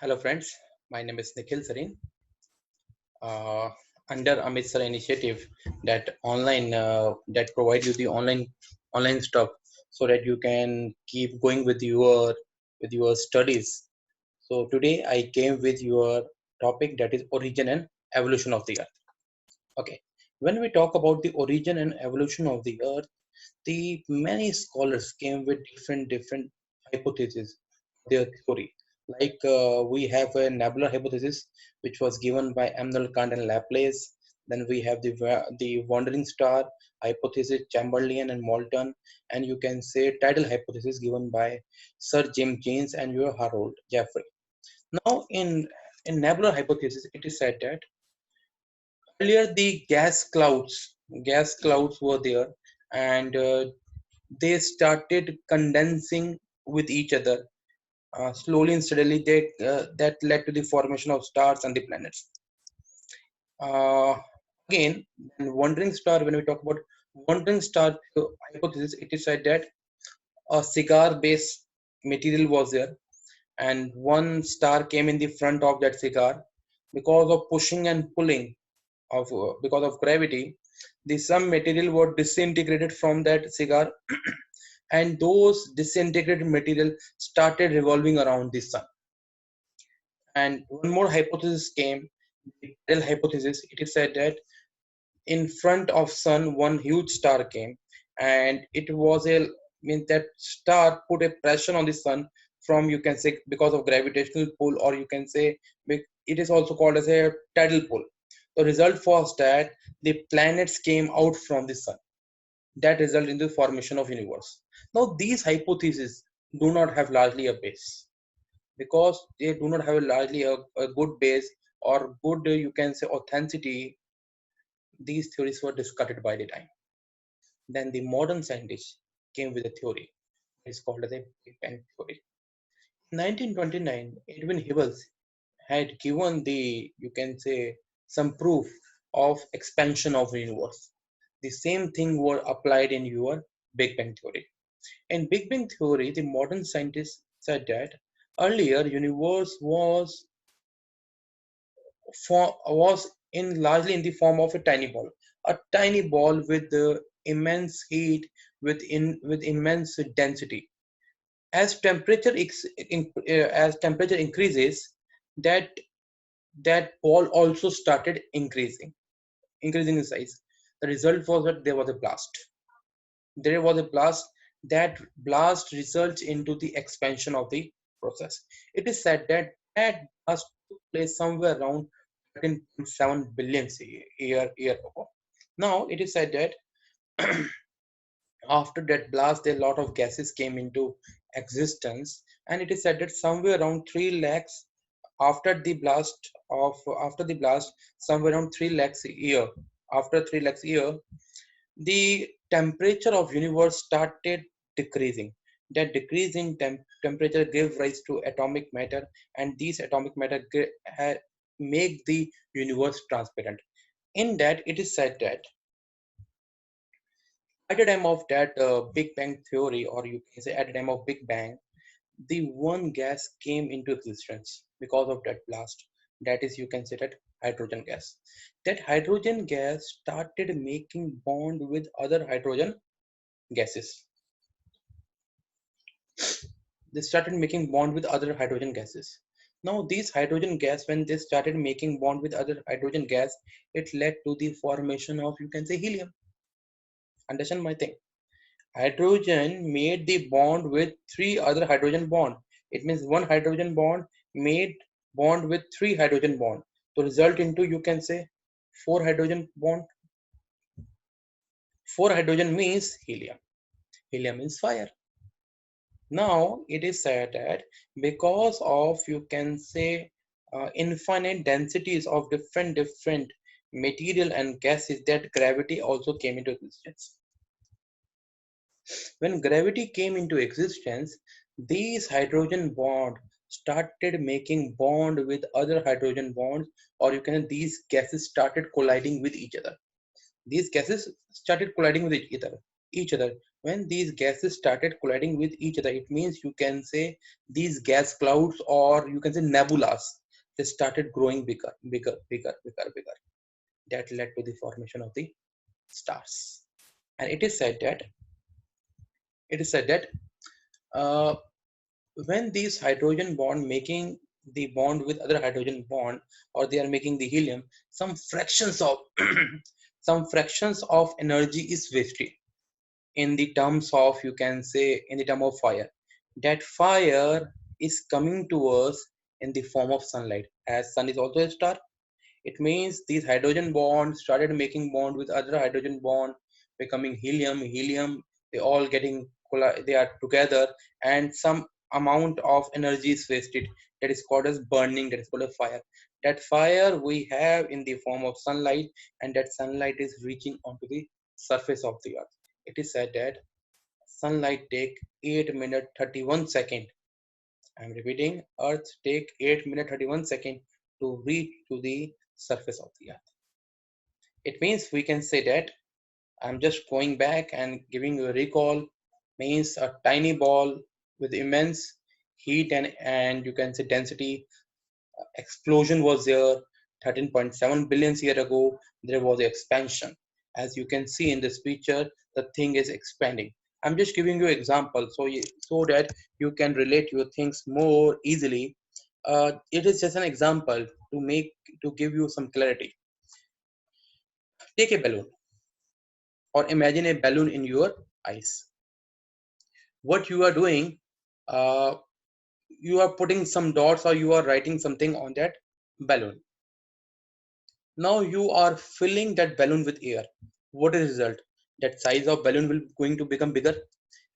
Hello friends, my name is Nikhil Sareen. Uh, Under Amit Sir initiative that online that provide you the online stuff so that you can keep going with your studies. So today I came with your topic that is origin and evolution of the earth. Okay, when we talk about the origin and evolution of the earth, the many scholars came with different hypotheses, their theory. Like we have a nebular hypothesis, which was given by Emmanuel Kant and Laplace. Then we have the wandering star hypothesis, Chamberlain and Moulton, and you can say tidal hypothesis given by Sir James Jeans and your Harold Jeffrey. Now, in nebular hypothesis, it is said that earlier the gas clouds were there, and they started condensing with each other slowly and steadily. That led to the formation of stars and the planets. uh, Again, wandering star, when we talk about wandering star hypothesis, it is said that a cigar based material was there, and one star came in the front of that cigar. Because of pushing and pulling of because of gravity, the some material were disintegrated from that cigar, and those disintegrated material started revolving around the sun. And one more hypothesis came, the Bell hypothesis. It is said that in front of sun one huge star came, and it was a mean that star put a pressure on the sun from, you can say, because of gravitational pull, or you can say it is also called as a tidal pull. The result was that the planets came out from the sun. That result in the formation of universe. Now these hypotheses do not have largely a base, because they do not have a good base or good, you can say, authenticity. These theories were discarded by the time. Then the modern scientists came with a theory. It's called as a Big Bang theory. In 1929, Edwin Hubble had given the, you can say, some proof of expansion of the universe. The same thing were applied in your Big Bang theory. In Big Bang theory, the modern scientists said that earlier universe was in largely in the form of a tiny ball with immense heat, with immense density. As as temperature increases, that that ball also started increasing in size. The result was that there was a blast. There was a blast. That blast results into the expansion of the process. It is said that that blast took place somewhere around 13.7 billion year ago. Now it is said that after that blast, a lot of gases came into existence, and it is said that somewhere around 3 lakhs after the blast, somewhere around 3 lakhs a year. After 3 lakhs a year, the temperature of universe started decreasing. That decrease in temperature gave rise to atomic matter, and these atomic matter make the universe transparent. In that, it is said that at the time of that Big Bang theory, or you can say at the time of Big Bang, the one gas came into existence because of that blast. That is, you can say that hydrogen gas. That hydrogen gas started making bond with other hydrogen gases. They started making bond with other hydrogen gases. Now these hydrogen gas, when they started making bond with other hydrogen gas, it led to the formation of, you can say, helium. Understand my thing? Hydrogen made the bond with three other hydrogen bond. It means one hydrogen bond made bond with three hydrogen bond. To result into, you can say, four hydrogen bond. Four hydrogen means helium. Helium means fire. Now it is said that because of, you can say, infinite densities of different material and gases, that gravity also came into existence. When gravity came into existence, these hydrogen bond started making bond with other hydrogen bonds, or you can, these gases started colliding with each other. These gases started colliding with each other. When these gases started colliding with each other, it means you can say these gas clouds, or you can say nebulas, they started growing bigger, bigger, bigger, bigger, bigger. That led to the formation of the stars. And it is said that uh, when these hydrogen bond making the bond with other hydrogen bond, or they are making the helium, some fractions of some fractions of energy is wasted in the terms of, you can say, in the term of fire. That fire is coming to us in the form of sunlight, as sun is also a star. It means these hydrogen bonds started making bond with other hydrogen bond, becoming helium. Helium, they all getting they are together, and some amount of energy is wasted. That is called as burning. That is called a fire. That fire we have in the form of sunlight, and that sunlight is reaching onto the surface of the earth. It is said that sunlight take 8 minutes 31 second. I'm repeating, Earth take 8 minutes 31 second to reach to the surface of the Earth. It means we can say that, I'm just going back and giving you a recall, means a tiny ball with immense heat and you can say density. Explosion was there 13.7 billion years ago. There was expansion. As you can see in this picture, the thing is expanding. I'm just giving you example so that you can relate your things more easily. It is just an example to give you some clarity. Take a balloon, or imagine a balloon in your eyes. What you are doing, uh, you are putting some dots, or you are writing something on that balloon. Now you are filling that balloon with air. What is the result? That size of balloon will going to become bigger.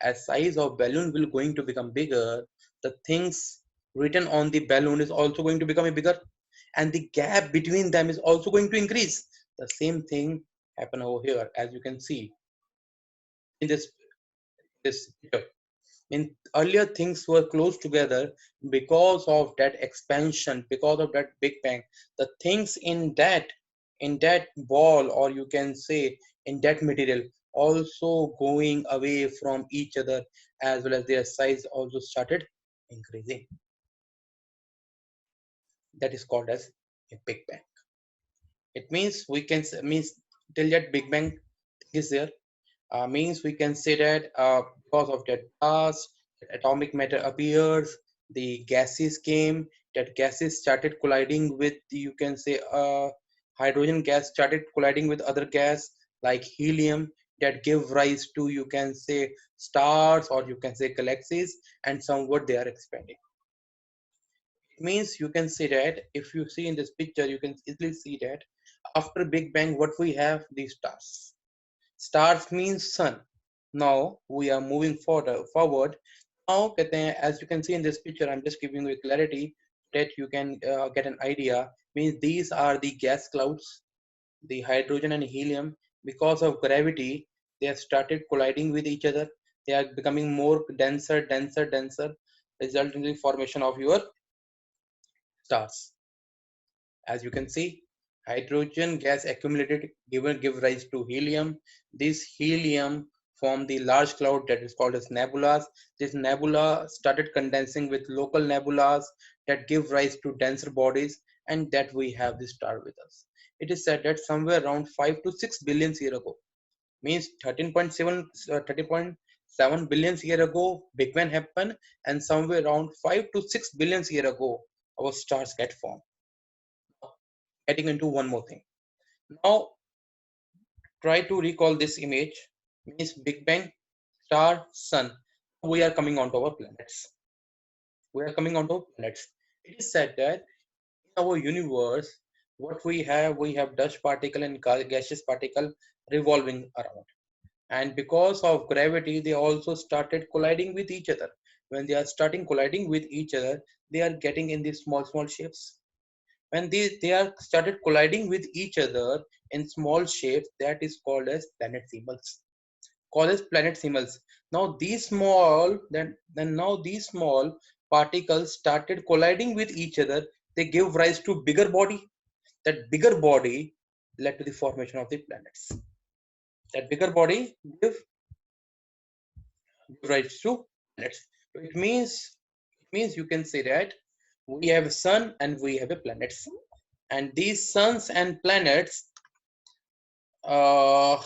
As size of balloon will going to become bigger, the things written on the balloon is also going to become bigger, and the gap between them is also going to increase. The same thing happen over here, as you can see in this picture. In earlier, things were close together because of that expansion, because of that big bang. The things in that ball, or you can say in that material, also going away from each other, as well as their size also started increasing. That is called as a big bang. It means we can means till that big bang is there, means we can say that because of that past, atomic matter appears, the gases came, that gases started colliding with, you can say, hydrogen gas started colliding with other gas like helium, that give rise to, you can say, stars, or you can say galaxies, and somewhat they are expanding. It means you can see that if you see in this picture, you can easily see that after Big Bang, what we have, these stars. Stars means sun. Now we are moving forward. Now, as you can see in this picture, I'm just giving you clarity that you can get an idea. Means these are the gas clouds, the hydrogen and helium. Because of gravity, they have started colliding with each other. They are becoming more denser, denser, denser, resulting in the formation of your stars. As you can see, hydrogen gas accumulated give rise to helium. This helium formed the large cloud that is called as nebulas. This nebula started condensing with local nebulas that give rise to denser bodies, and that we have the star with us. It is said that somewhere around 5 to 6 billion years ago, means 13.7 billion years ago, Big Bang happened, and somewhere around 5 to 6 billion years ago, our stars get formed. Getting into one more thing. Now try to recall this image, means Big Bang, star, sun. We are coming onto our planets. We are coming onto planets. It is said that in our universe, what we have dust particle and gaseous particle revolving around. And because of gravity, they also started colliding with each other. When they are starting colliding with each other, they are getting in these small, small shapes. When they are started colliding with each other in small shapes, that is called as planetsimals. Now these small then now these small particles started colliding with each other. They give rise to bigger body. That bigger body led to the formation of the planets. That bigger body give rise to planets. It means you can say that we have a sun and we have a planets, and these suns and planets, uh,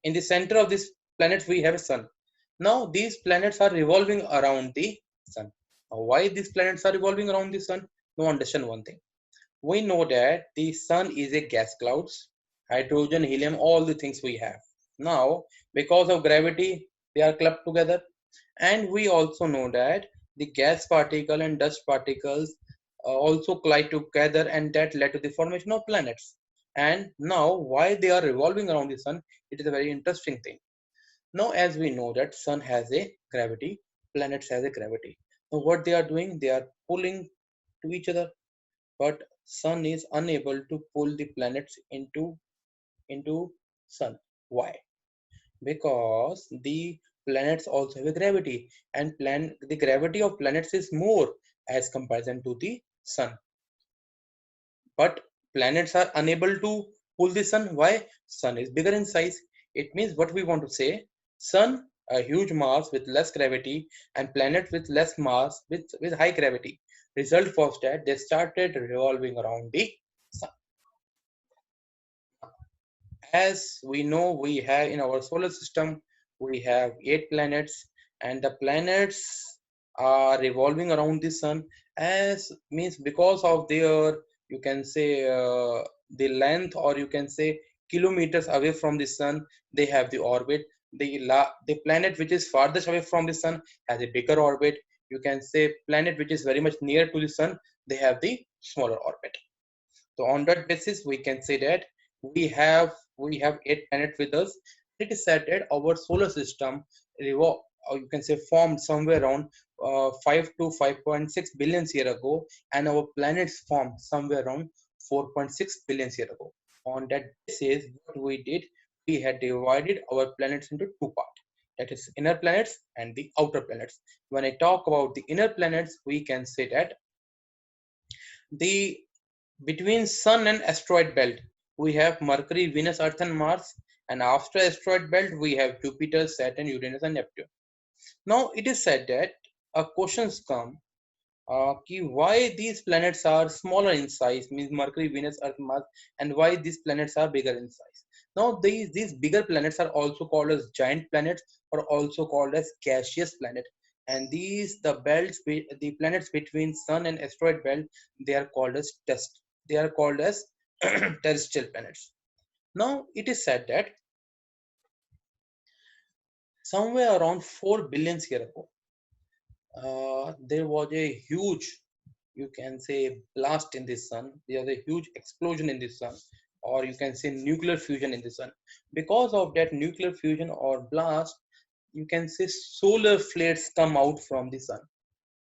in the center of this planet we have a sun. Now these planets are revolving around the sun. Now, why these planets are revolving around the sun? Now understand one thing. We know that the sun is a gas clouds, hydrogen, helium, all the things we have. Now, because of gravity, they are clubbed together. And we also know that the gas particle and dust particles also collide together, and that led to the formation of planets. And now, why they are revolving around the sun, it is a very interesting thing. Now, as we know that sun has a gravity, planets has a gravity. Now, what they are doing, they are pulling to each other, but sun is unable to pull the planets into sun. Why? Because the planets also have a gravity, and the gravity of planets is more as comparison to the sun, but planets are unable to pull the sun. Why? Sun is bigger in size. It means what we want to say, sun a huge mass with less gravity, and planet with less mass with high gravity. Result was that they started revolving around the sun. As we know, we have in our solar system, we have 8 planets, and the planets are revolving around the sun, as means because of their, you can say, the length, or you can say kilometers away from the sun, they have the orbit. The planet which is farthest away from the sun has a bigger orbit. You can say planet which is very much near to the sun, they have the smaller orbit. So on that basis, we can say that we have 8 planets with us. It is said that our solar system or you can say formed somewhere around 5 to 5.6 billion years ago, and our planets formed somewhere around 4.6 billion years ago. On that basis, what we did, we had divided our planets into two parts. That is inner planets and the outer planets. When I talk about the inner planets, we can say that the between Sun and asteroid belt, we have Mercury, Venus, Earth, and Mars. And after asteroid belt, we have Jupiter, Saturn, Uranus, and Neptune. Now, it is said that questions come why these planets are smaller in size, means Mercury, Venus, Earth, Mars, and why these planets are bigger in size. Now, these bigger planets are also called as giant planets, or also called as gaseous planet. And the planets between Sun and asteroid belt, they are called as terrestrial planets. Now, it is said that somewhere around 4 billion years ago, there was a huge, you can say, blast in the sun. There's a huge explosion in the sun, or you can say nuclear fusion in the sun. Because of that nuclear fusion or blast, you can say solar flares come out from the sun.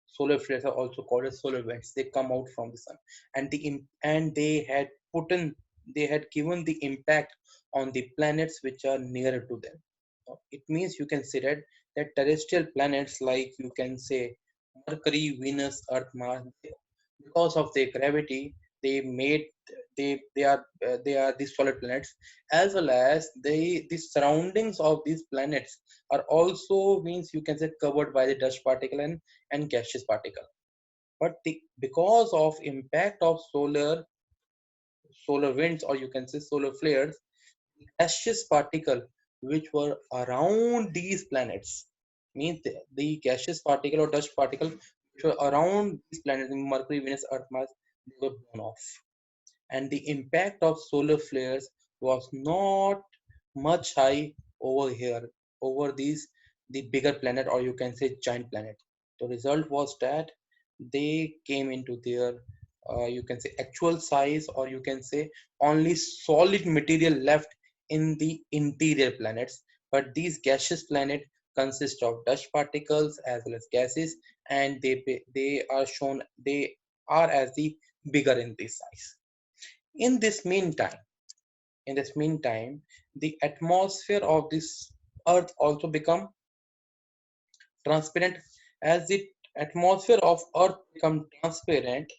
Solar flares are also called as solar winds. They come out from the sun, and they had given the impact on the planets which are nearer to them. It means you can say that terrestrial planets, like you can say Mercury, Venus, Earth, Mars, because of their gravity, they made they are these solid planets. As well as the surroundings of these planets are also, means you can say, covered by the dust particle and gaseous particle. But because of impact of solar winds, or you can say solar flares, gaseous particle which were around these planets, means the gaseous particle or dust particle which were around these planets, Mercury, Venus, Earth, Mars, they were blown off. And the impact of solar flares was not much high over here, over these the bigger planet, or you can say giant planet. The result was that they came into their, you can say, actual size, or you can say only solid material left in the interior planets. But these gaseous planet consist of dust particles as well as gases, and they are as the bigger in this size. In this meantime, the atmosphere of this Earth also become transparent. As the atmosphere of Earth become transparent,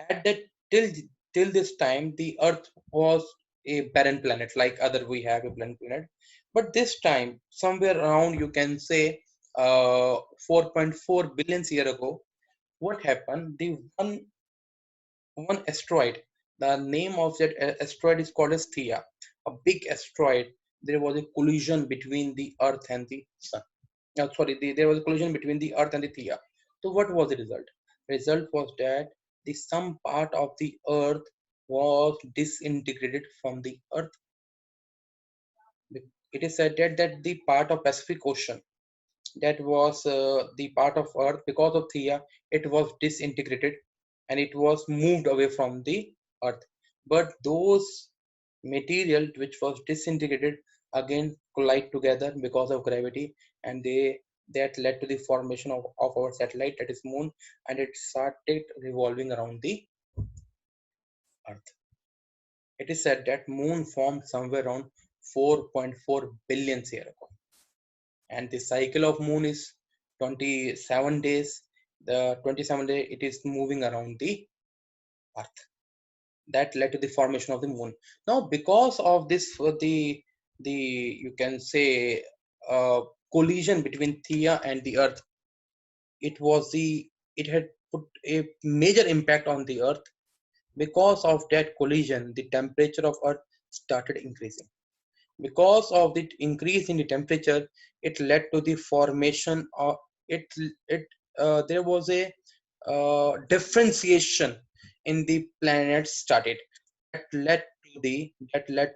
at that till this time, the Earth was a barren planet, like other we have a barren planet. But this time, somewhere around, you can say 4.4 billion year ago, what happened? The one asteroid, the name of that asteroid is called as Theia, a big asteroid. There was a collision between the Earth and the Sun. There was a collision between the Earth and the Theia. So what was the result? Result was that the some part of the Earth was disintegrated from the Earth. It is said that the part of Pacific Ocean that was the part of Earth, because of Theia, it was disintegrated and it was moved away from the Earth. But those material which was disintegrated again collide together because of gravity, and that led to the formation of our satellite, that is Moon, and it started revolving around the Earth. It is said that Moon formed somewhere around 4.4 billion years ago, and the cycle of Moon is 27 days. The 27 day it is moving around the Earth. That led to the formation of the Moon. Now, because of this, the you can say collision between Theia and the Earth, it had put a major impact on the Earth. Because of that collision, the temperature of Earth started increasing. Because of the increase in the temperature, it led to the formation of it. It There was a differentiation in the planets started, that led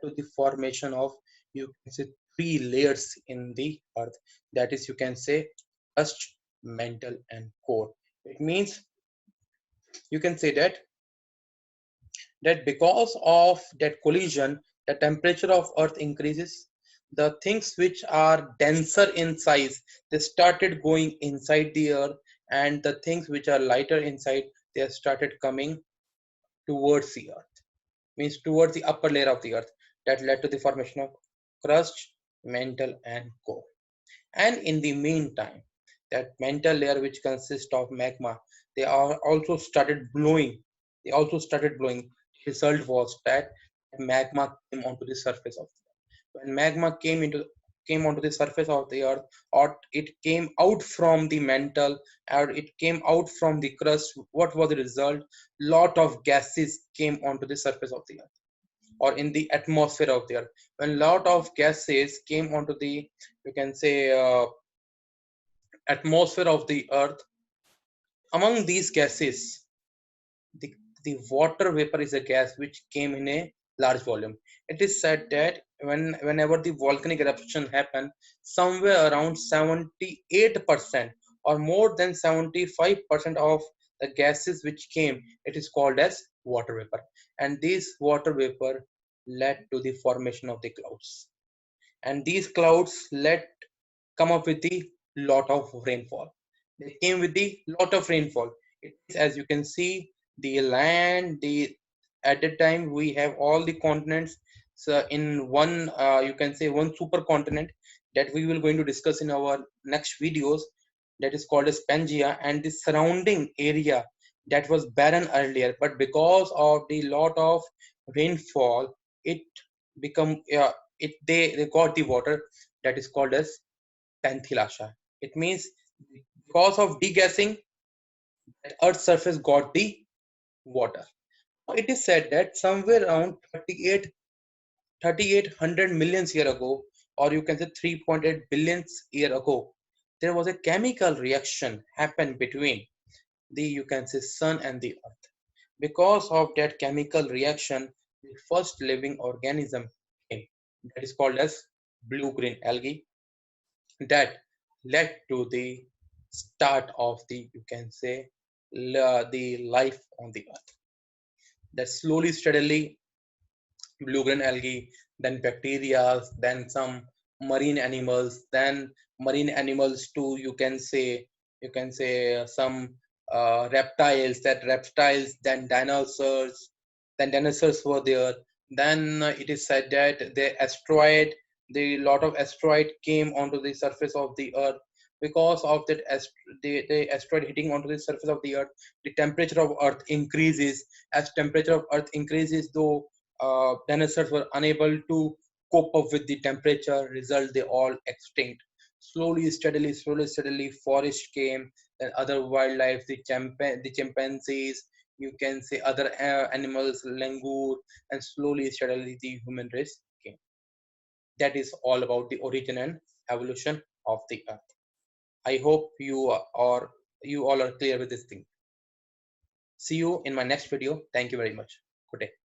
to the formation of, you can say, three layers in the Earth. That is, you can say, crust, mantle, and core. It means, you can say that because of that collision, the temperature of Earth increases. The things which are denser in size, they started going inside the Earth, and the things which are lighter inside, they started coming towards the Earth, means towards the upper layer of the Earth. That led to the formation of crust, mantle, and core. And in the meantime, that mantle layer, which consists of magma, they are also started blowing. They also started blowing. The result was that magma came onto the surface of the Earth. When magma came onto the surface of the Earth, or it came out from the mantle, or it came out from the crust, what was the result? Lot of gases came onto the surface of the Earth, or in the atmosphere of the Earth. When lot of gases came onto the, you can say, atmosphere of the Earth, among these gases, the, the water vapor is a gas which came in a large volume. It is said that whenever the volcanic eruption happened, somewhere around 78% or more than 75% of the gases which came, it is called as water vapor. And this water vapor led to the formation of the clouds. And these clouds led come up with the lot of rainfall. They came with the lot of rainfall. It is, as you can see, the land. The At that time we have all the continents. So in one, you can say, one supercontinent that we will going to discuss in our next videos. That is called as Pangea, and the surrounding area that was barren earlier, but because of the lot of rainfall, it become they got the water, that is called as Panthilasha. It means because of degassing, that Earth's surface got the water. It is said that somewhere around 3,800 million years ago, or you can say 3.8 billion year ago, there was a chemical reaction happened between the, you can say, sun and the earth. Because of that chemical reaction, the first living organism came, that is called as blue green algae, that led to the start of the, you can say, the life on the earth. That slowly steadily, blue green algae, then bacteria, then some marine animals, then marine animals too, you can say some reptiles, then dinosaurs were there. Then it is said that the lot of asteroid came onto the surface of the earth. Because of the asteroid hitting onto the surface of the earth, the temperature of earth increases. As temperature of earth increases, though dinosaurs were unable to cope up with the temperature. Result, they all extinct. Slowly steadily forest came, then other wildlife, the chimpanzees, you can say other animals, langur, and slowly steadily the human race came. That is all about the origin and evolution of the earth. I hope you all are clear with this thing. See you in my next video. Thank you very much. Good day.